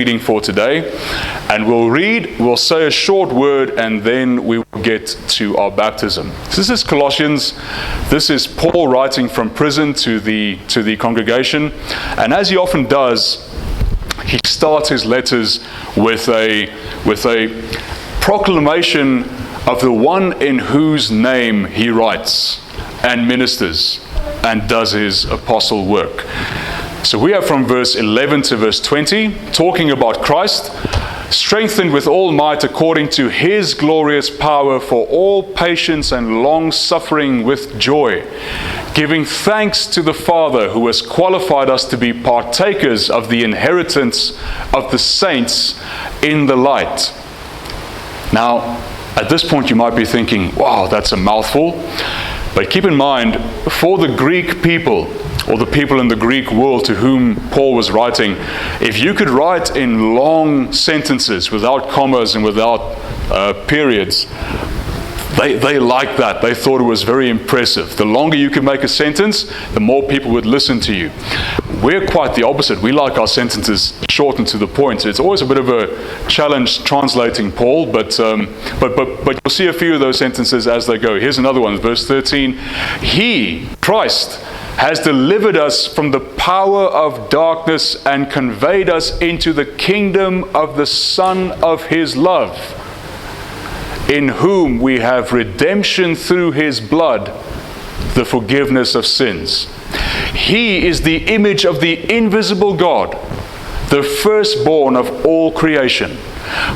reading for today. And we'll say a short word, and then we will get to our baptism. This is Colossians. This is Paul writing from prison to the congregation. And as he often does, he starts his letters with a proclamation of the one in whose name he writes and ministers and does his apostle work. So we are from verse 11 to verse 20, talking about Christ, strengthened with all might according to his glorious power for all patience and long suffering with joy, giving thanks to the Father who has qualified us to be partakers of the inheritance of the saints in the light. Now, at this point you might be thinking, wow, that's a mouthful. But keep in mind, for the Greek people, or the people in the Greek world to whom Paul was writing, if you could write in long sentences without commas and without periods, they liked that. They thought it was very impressive. The longer you could make a sentence, the more people would listen to you. We're quite the opposite. We like our sentences short and to the point. So it's always a bit of a challenge translating Paul, but you'll see a few of those sentences as they go. Here's another one, verse 13. He, Christ, has delivered us from the power of darkness and conveyed us into the kingdom of the Son of his love, in whom we have redemption through his blood, the forgiveness of sins. He is the image of the invisible God, the firstborn of all creation.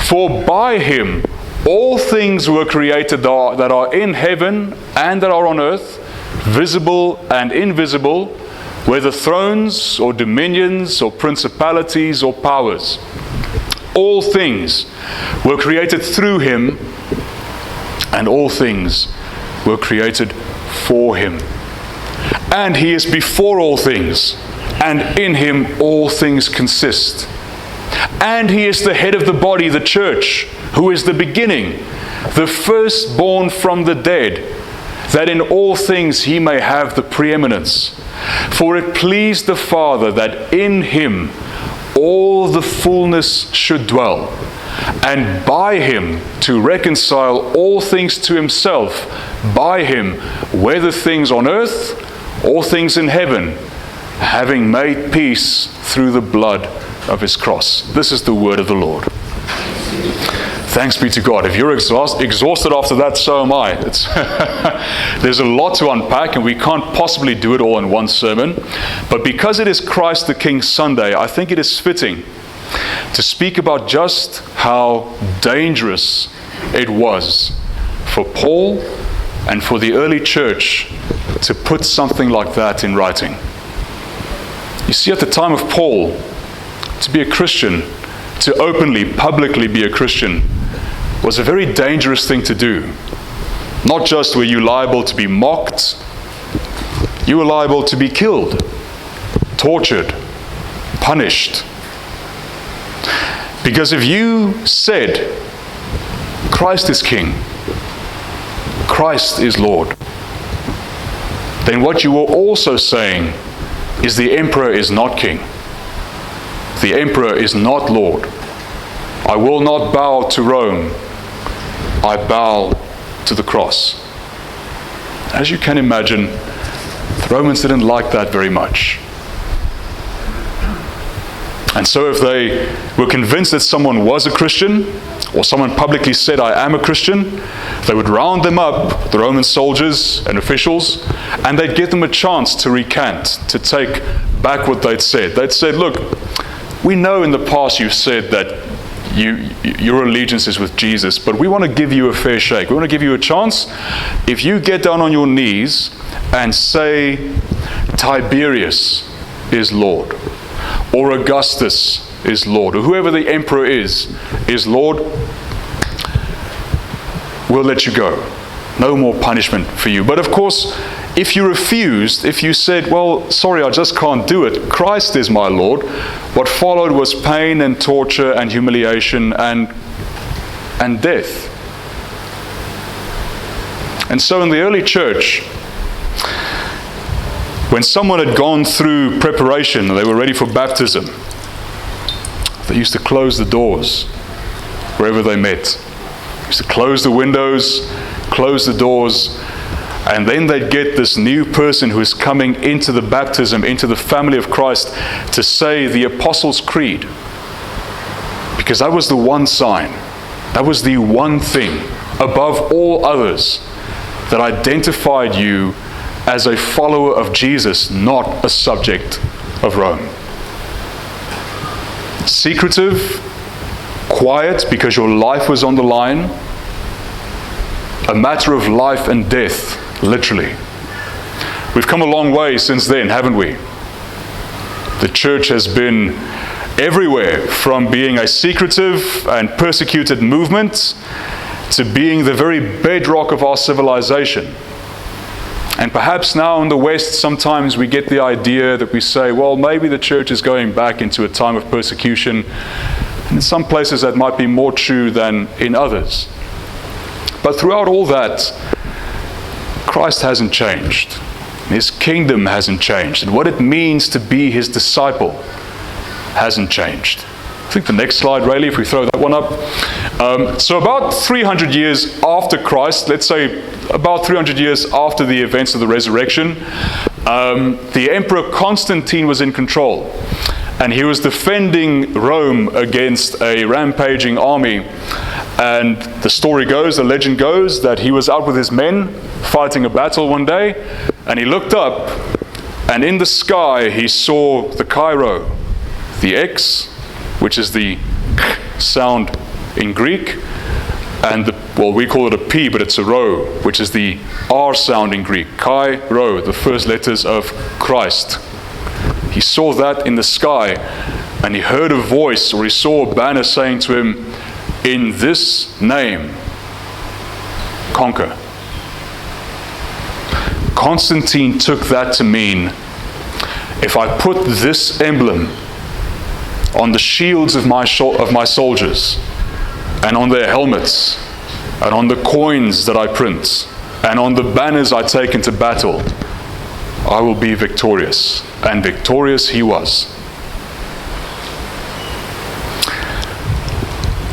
For by him all things were created that are in heaven and that are on earth, visible and invisible, whether thrones or dominions or principalities or powers. All things were created through him, and all things were created for him. And he is before all things, and in him all things consist. And he is the head of the body, the church, who is the beginning, the firstborn from the dead, that in all things he may have the preeminence. For it pleased the Father that in him all the fullness should dwell, and by him to reconcile all things to himself, by him, whether things on earth or things in heaven, having made peace through the blood of his cross. This is the word of the Lord. Thanks be to God. If you're exhausted after that, so am I. There's a lot to unpack, and we can't possibly do it all in one sermon. But because it is Christ the King Sunday, I think it is fitting to speak about just how dangerous it was for Paul and for the early church to put something like that in writing. You see, at the time of Paul, to be a Christian, to openly, publicly be a Christian, was a very dangerous thing to do. Not just were you liable to be mocked, you were liable to be killed, tortured, punished. Because if you said, Christ is King, Christ is Lord, then what you were also saying is the emperor is not king. The emperor is not Lord. I will not bow to Rome. I bow to the cross. As you can imagine, the Romans didn't like that very much. And so if they were convinced that someone was a Christian, or someone publicly said, I am a Christian, they would round them up, the Roman soldiers and officials, and they'd give them a chance to recant, to take back what they'd said. They'd said, look, we know in the past you've said that your allegiance is with Jesus, but we want to give you a fair shake. We want to give you a chance. If you get down on your knees and say, Tiberius is Lord, or Augustus is Lord, or whoever the emperor is Lord, we'll let you go. No more punishment for you. But of course, if you refused, if you said, well, sorry, I just can't do it, Christ is my Lord, what followed was pain and torture and humiliation and death. And so in the early church, when someone had gone through preparation and they were ready for baptism, They used to close the doors wherever they met. They used to close the windows, close the doors, and then they'd get this new person who is coming into the baptism, into the family of Christ, to say the Apostles' Creed. Because that was the one sign, that was the one thing above all others that identified you as a follower of Jesus, not a subject of Rome. Secretive, quiet because your life was on the line, a matter of life and death, literally. We've come a long way since then, haven't we? The church has been everywhere, from being a secretive and persecuted movement to being the very bedrock of our civilization. And perhaps now in the West, sometimes we get the idea that we say, well, maybe the church is going back into a time of persecution. And in some places that might be more true than in others. But throughout all that, Christ hasn't changed. His kingdom hasn't changed. And what it means to be his disciple hasn't changed. I think the next slide, Rayleigh, if we throw that one up. So about 300 years after Christ, let's say about 300 years after the events of the resurrection, the Emperor Constantine was in control. And he was defending Rome against a rampaging army. And the story goes, the legend goes, that he was out with his men fighting a battle one day, and he looked up, and in the sky he saw the Cairo, the X, which is the sound in Greek, and we call it a P, but it's a rho, which is the R sound in Greek. Kai, rho, the first letters of Christ. He saw that in the sky, and he heard a voice, or he saw a banner saying to him, "In this name, conquer." Constantine took that to mean, if I put this emblem on the shields of my soldiers, and on their helmets, and on the coins that I print, and on the banners I take into battle, I will be victorious. And victorious he was.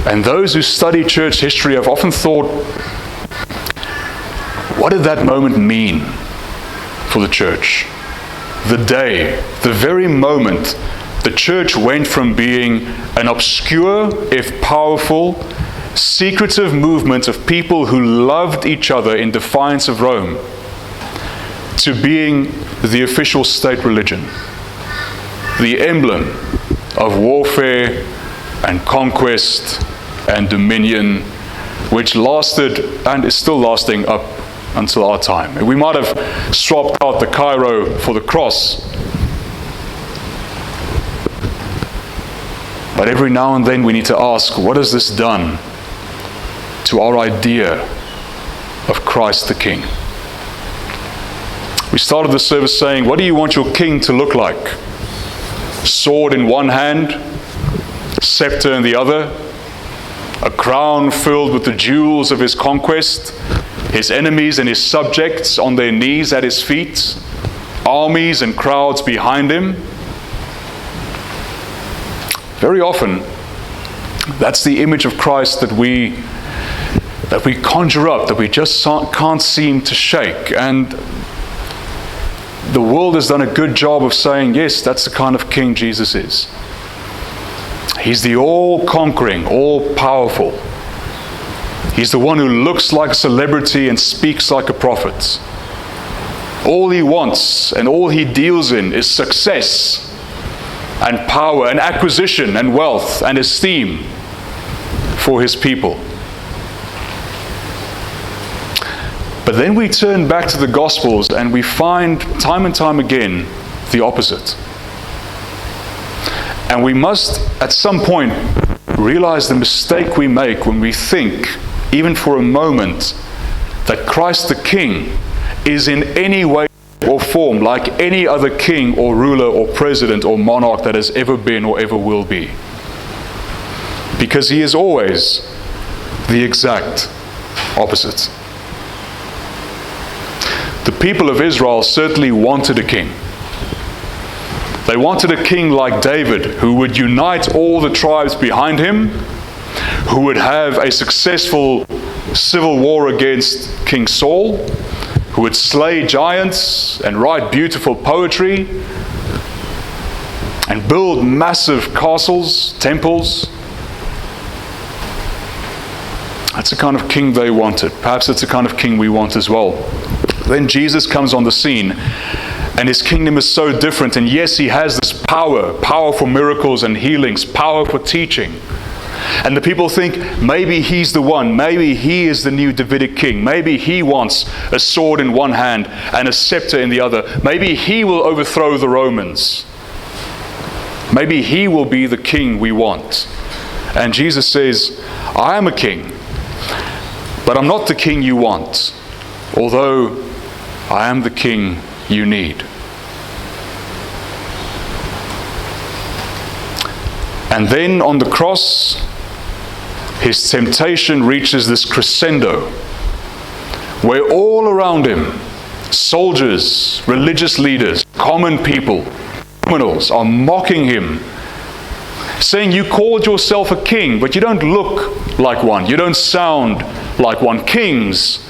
And those who study church history have often thought, what did that moment mean for the church? The day, the very moment the church went from being an obscure, if powerful, secretive movement of people who loved each other in defiance of Rome, to being the official state religion, the emblem of warfare and conquest and dominion, which lasted and is still lasting up until our time. And we might have swapped out the Cairo for the cross, but every now and then we need to ask, what has this done to our idea of Christ the King? We started the service saying, what do you want your king to look like? Sword in one hand, scepter in the other, a crown filled with the jewels of his conquest, his enemies and his subjects on their knees at his feet, armies and crowds behind him. Very often, that's the image of Christ that we conjure up, that we just can't seem to shake. And the world has done a good job of saying, yes, that's the kind of king Jesus is. He's the all-conquering, all-powerful. He's the one who looks like a celebrity and speaks like a prophet. All he wants and all he deals in is success and power and acquisition and wealth and esteem for his people. But then we turn back to the Gospels and we find time and time again the opposite. And we must, at some point, realize the mistake we make when we think, even for a moment, that Christ the King is in any way or form like any other king or ruler or president or monarch that has ever been or ever will be. Because he is always the exact opposite. The people of Israel certainly wanted a king. They wanted a king like David who would unite all the tribes behind him, who would have a successful civil war against King Saul, who would slay giants and write beautiful poetry and build massive castles, temples. That's the kind of king they wanted. Perhaps that's the kind of king we want as well. Then Jesus comes on the scene, and his kingdom is so different. And yes, he has this power for miracles and healings, power for teaching. And the people think maybe he's the one, maybe he is the new Davidic king, maybe he wants a sword in one hand and a scepter in the other, maybe he will overthrow the Romans, maybe he will be the king we want. And Jesus says, I am a king, but I'm not the king you want, although I am the king you need. And then on the cross, his temptation reaches this crescendo, where all around him, soldiers, religious leaders, common people, criminals are mocking him, saying, you called yourself a king, but you don't look like one. You don't sound like one. Kings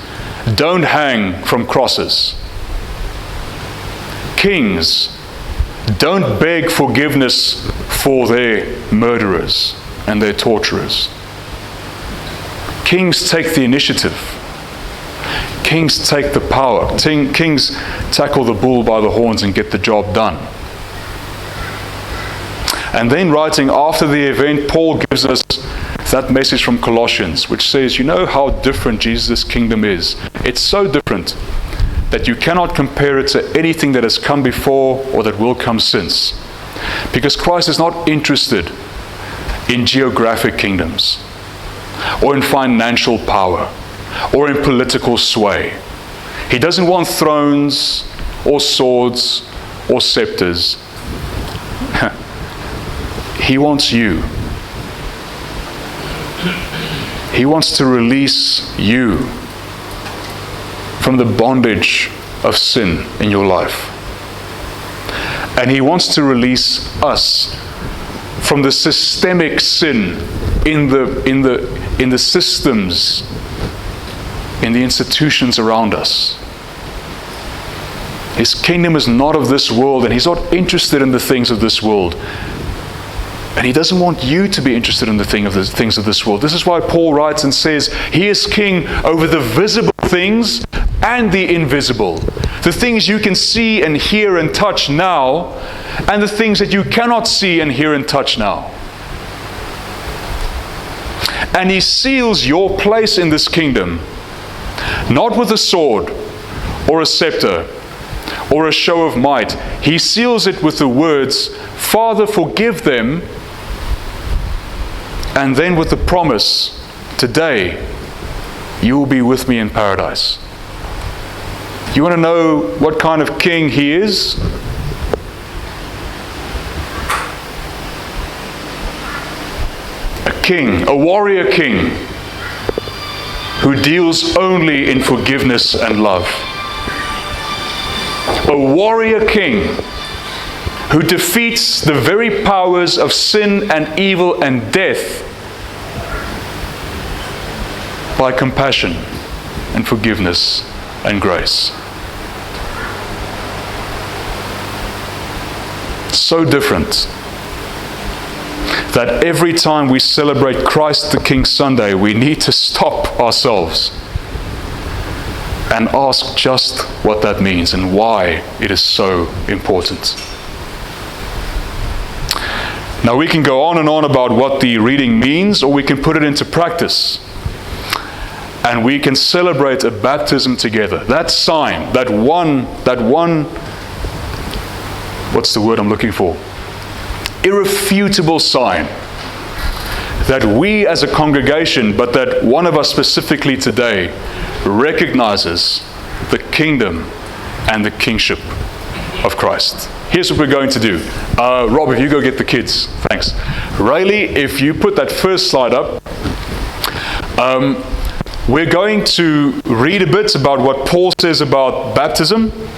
don't hang from crosses. Kings don't beg forgiveness for their murderers and their torturers. Kings take the initiative. Kings take the power. Kings tackle the bull by the horns and get the job done. And then writing after the event, Paul gives us that message from Colossians, which says, you know how different Jesus' kingdom is. It's so different that you cannot compare it to anything that has come before or that will come since. Because Christ is not interested in geographic kingdoms, or in financial power, or in political sway. He doesn't want thrones, or swords, or scepters. He wants you. He wants to release you from the bondage of sin in your life. And he wants to release us from the systemic sin in the systems, in the institutions around us. His kingdom is not of this world, and he's not interested in the things of this world. And he doesn't want you to be interested in the things of this world. This is why Paul writes and says, he is king over the visible things and the invisible. The things you can see and hear and touch now, and the things that you cannot see and hear and touch now. And he seals your place in this kingdom, not with a sword or a scepter or a show of might. He seals it with the words, Father, forgive them, and then with the promise, today you will be with me in paradise. You want to know what kind of king he is? A king, a warrior king, who deals only in forgiveness and love. A warrior king who defeats the very powers of sin and evil and death by compassion and forgiveness and grace. So different that every time we celebrate Christ the King Sunday, we need to stop ourselves and ask just what that means and why it is so important. Now we can go on and on about what the reading means, or we can put it into practice. And we can celebrate a baptism together. That sign, that one, what's the word I'm looking for? Irrefutable sign that we as a congregation, but that one of us specifically today, recognizes the kingdom and the kingship of Christ. Here's what we're going to do. Rob, if you go get the kids. Thanks. Rayleigh, if you put that first slide up. We're going to read a bit about what Paul says about baptism.